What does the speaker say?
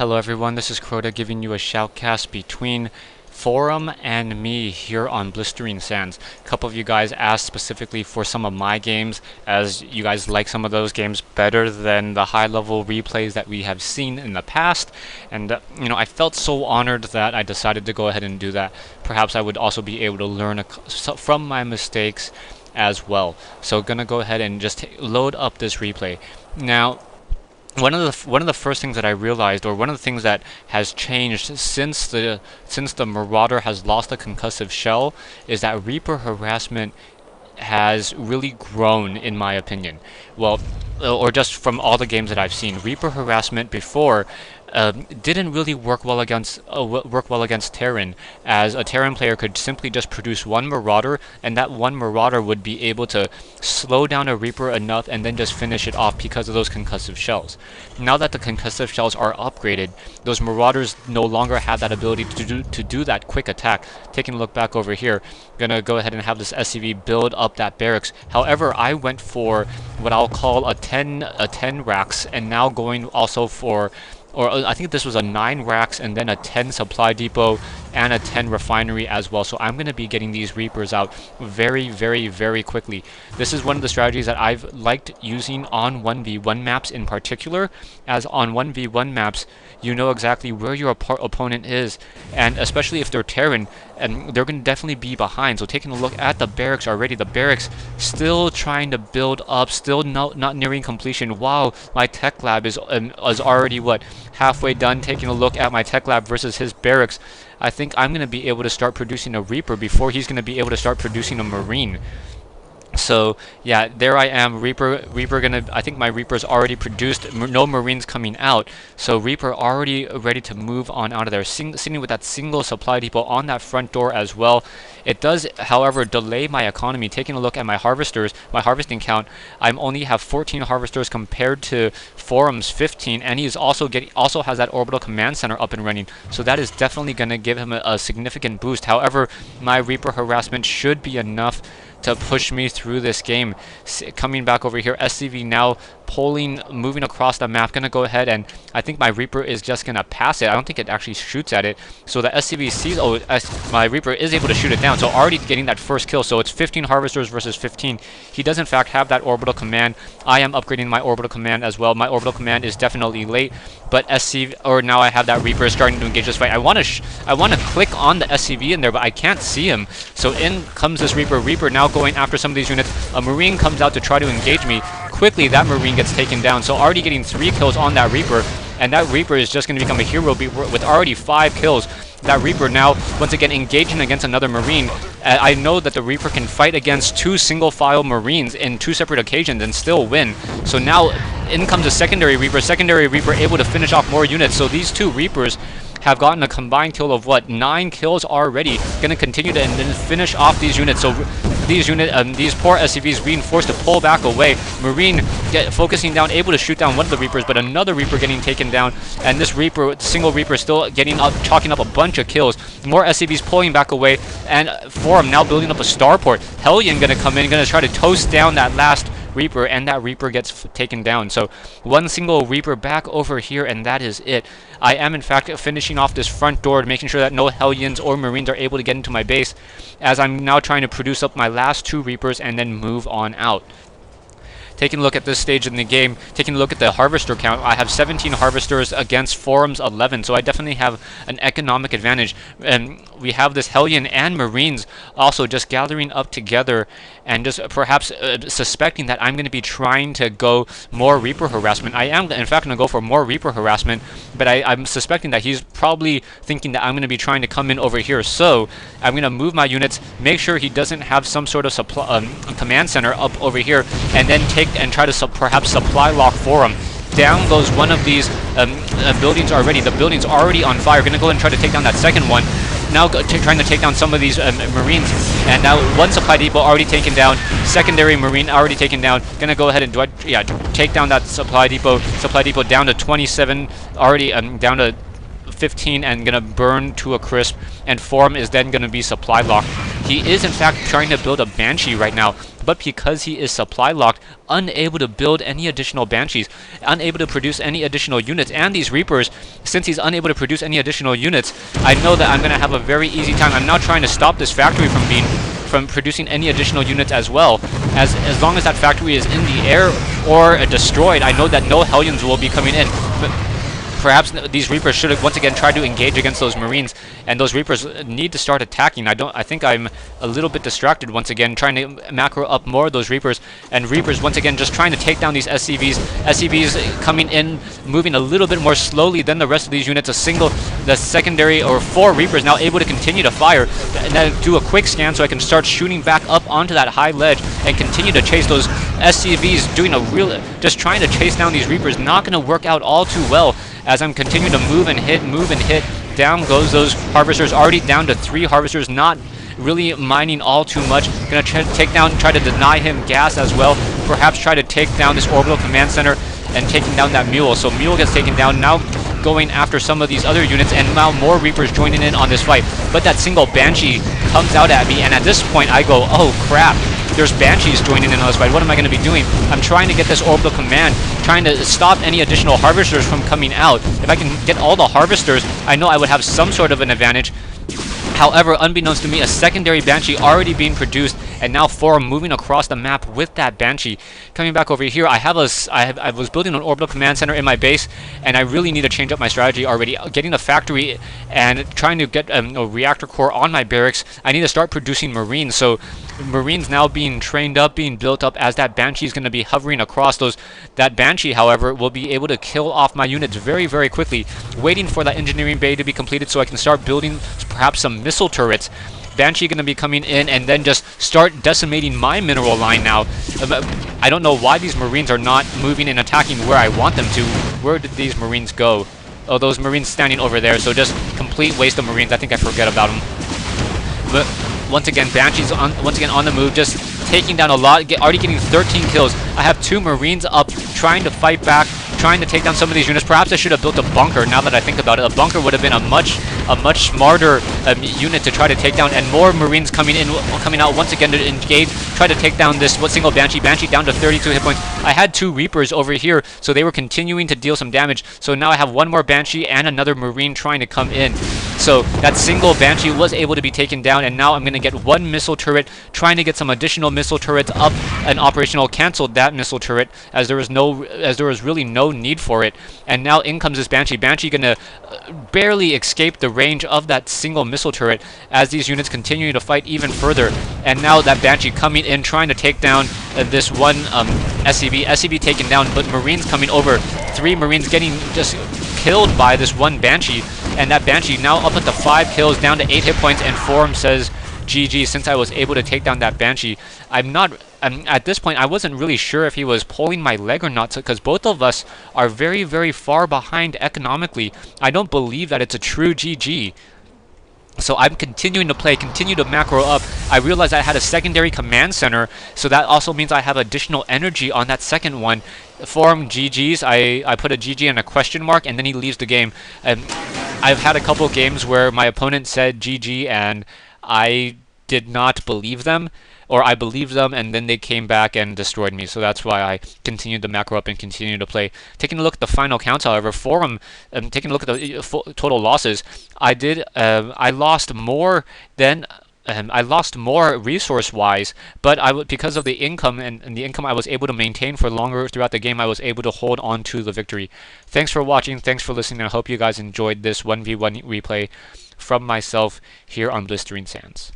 Hello everyone, this is Crota giving you a shoutcast between Forum and me here on Blistering Sands. A couple of you guys asked specifically for some of my games, as you guys like some of those games better than the high-level replays that we have seen in the past. And I felt so honored that I decided to go ahead and do that. Perhaps I would also be able to learn from my mistakes as well. So gonna go ahead and just load up this replay. Now, one of the first things that I realized, or one of the things that has changed since the Marauder has lost a concussive shell, is that Reaper harassment has really grown, in my opinion. Well, or just from all the games that I've seen, Reaper harassment before didn't really work well against Terran, as a Terran player could simply just produce one Marauder, and that one Marauder would be able to slow down a Reaper enough and then just finish it off because of those concussive shells. Now that the concussive shells are upgraded, those Marauders no longer have that ability to do that quick attack. Taking a look back over here, gonna go ahead and have this SCV build up that barracks. However, I went for what I'll call a 10 racks, and now going also for, or I think this was a 9 racks and then a 10 supply depot and a 10 refinery as well. So I'm going to be getting these Reapers out very, very, very quickly. This is one of the strategies that I've liked using on 1v1 maps in particular, as on 1v1 maps you know exactly where your opponent is, and especially if they're Terran, and they're going to definitely be behind. So taking a look at the barracks already, the barracks still trying to build up, still not nearing completion, while my tech lab is already what, halfway done. Taking a look at my tech lab versus his barracks, I think I'm going to be able to start producing a Reaper before he's going to be able to start producing a Marine. So yeah, there I am, Reaper gonna, I think my Reaper's already produced, no Marines coming out, so Reaper already ready to move on out of there, sitting with that single supply depot on that front door as well. It does, however, delay my economy. Taking a look at my harvesters, my harvesting count, I only have 14 harvesters compared to Forum's 15, and he's also has that orbital command center up and running, so that is definitely going to give him a significant boost. However, my Reaper harassment should be enough to push me through this game. Coming back over here, SCV now moving across the map, gonna go ahead, and I think my Reaper is just gonna pass it. I don't think it actually shoots at it. So the SCV sees, oh, my Reaper is able to shoot it down, so already getting that first kill. So it's 15 harvesters versus 15. He does in fact have that orbital command. I am upgrading my orbital command as well. My orbital command is definitely late, but SCV, or now I have that Reaper starting to engage this fight. I want to click on the SCV in there, but I can't see him. So in comes this Reaper now going after some of these units. A Marine comes out to try to engage me. Quickly, that Marine gets taken down. So already getting 3 kills on that Reaper, and that Reaper is just going to become a hero with already 5 kills. That Reaper now, once again, engaging against another Marine. I know that the Reaper can fight against 2 single-file Marines in 2 separate occasions and still win. So now, in comes a secondary Reaper able to finish off more units. So these 2 Reapers have gotten a combined kill of what, 9 kills already. Gonna continue to and then finish off these units. So these poor SCVs being forced to pull back away. Marine focusing down, able to shoot down one of the Reapers, but another Reaper getting taken down, and this Reaper, single Reaper, still getting up, chalking up a bunch of kills. More SCVs pulling back away, and Forum now building up a starport. Hellion gonna come in, gonna try to toast down that last Reaper, and that Reaper gets taken down. So one single Reaper back over here, and that is it. I am in fact finishing off this front door, making sure that no Hellions or Marines are able to get into my base, as I'm now trying to produce up my last 2 Reapers and then move on out. Taking a look at this stage in the game, taking a look at the harvester count, I have 17 harvesters against Forum's 11, so I definitely have an economic advantage. And we have this Hellion and Marines also just gathering up together and just perhaps suspecting that I'm going to be trying to go more Reaper harassment. I am in fact going to go for more Reaper harassment, but I'm suspecting that he's probably thinking that I'm going to be trying to come in over here. So I'm going to move my units, make sure he doesn't have some sort of command center up over here, and then and try to perhaps supply lock Forum. Down goes one of these buildings already. The building's already on fire. Gonna go ahead and try to take down that second one. Now trying to take down some of these Marines. And now one supply depot already taken down. Secondary Marine already taken down. Gonna go ahead and take down that supply depot. Supply depot down to 27. Already down to 15 and gonna burn to a crisp, and Forum is then gonna be supply locked. He is in fact trying to build a Banshee right now, but because he is supply locked, unable to build any additional Banshees, unable to produce any additional units, and these Reapers, since he's unable to produce any additional units, I know that I'm going to have a very easy time. I'm now trying to stop this factory from producing any additional units as well. As long as that factory is in the air or destroyed, I know that no Hellions will be coming in. But perhaps these Reapers should have once again tried to engage against those Marines, and those Reapers need to start attacking. I think I'm a little bit distracted once again, trying to macro up more of those Reapers, and Reapers once again just trying to take down these SCVs. SCVs coming in, moving a little bit more slowly than the rest of these units. The secondary, or 4 Reapers now able to continue to fire, and then do a quick scan so I can start shooting back up onto that high ledge and continue to chase those SCVs, just trying to chase down these Reapers. Not going to work out all too well, as I'm continuing to move and hit. Down goes those Harvesters, already down to 3 Harvesters, not really mining all too much. Gonna try to deny him gas as well. Perhaps try to take down this Orbital Command Center and taking down that Mule. So Mule gets taken down, now going after some of these other units, and now more Reapers joining in on this fight. But that single Banshee comes out at me, and at this point I go, oh crap. There's Banshees joining in on this fight. What am I going to be doing? I'm trying to get this Orbital Command, trying to stop any additional Harvesters from coming out. If I can get all the Harvesters, I know I would have some sort of an advantage. However, unbeknownst to me, a secondary Banshee already being produced, and now Forum moving across the map with that Banshee. Coming back over here, I was building an Orbital Command Center in my base, and I really need to change up my strategy already. Getting a factory and trying to get a reactor core on my barracks, I need to start producing Marines. So Marines now being trained up, being built up, as that Banshee is going to be hovering across those. That Banshee, however, will be able to kill off my units very, very quickly, waiting for that engineering bay to be completed so I can start building perhaps some missile turrets. Banshee going to be coming in and then just start decimating my mineral line now. I don't know why these Marines are not moving and attacking where I want them to. Where did these Marines go? Oh, those Marines standing over there, so just complete waste of Marines. I think I forget about them. But once again, Banshee's on the move, just taking down a lot, already getting 13 kills. I have 2 Marines up, trying to fight back, trying to take down some of these units. Perhaps I should have built a bunker, now that I think about it. A bunker would have been a much smarter unit to try to take down, and more Marines coming out once again to engage, try to take down this single Banshee. Banshee down to 32 hit points. I had 2 Reapers over here, so they were continuing to deal some damage. So now I have 1 more Banshee and another Marine trying to come in. So that single Banshee was able to be taken down, and now I'm going to get 1 missile turret, trying to get some additional missile turrets up and operational. Canceled that missile turret as there was really no need for it. And now in comes this Banshee. Banshee going to barely escape the range of that single missile turret as these units continue to fight even further. And now that Banshee coming in, trying to take down this one SCV. SCV taken down, but Marines coming over. 3 Marines getting just killed by this one Banshee. And that Banshee now up at the 5 kills, down to 8 hit points, and Forum says GG, since I was able to take down that Banshee. At this point, I wasn't really sure if he was pulling my leg or not, because both of us are very, very far behind economically. I don't believe that it's a true GG. So I'm continuing to play, continue to macro up. I realized I had a secondary command center, so that also means I have additional energy on that second one. Forum GG's, I put a GG and a question mark, and then he leaves the game. I've had a couple games where my opponent said GG and I did not believe them, or I believed them and then they came back and destroyed me. So that's why I continued to macro up and continue to play. Taking a look at the final counts, however, Forum, taking a look at the total losses, I lost more than I lost more resource-wise, but because of the income and the income I was able to maintain for longer throughout the game, I was able to hold on to the victory. Thanks for watching. Thanks for listening. I hope you guys enjoyed this 1v1 replay from myself here on Blistering Sands.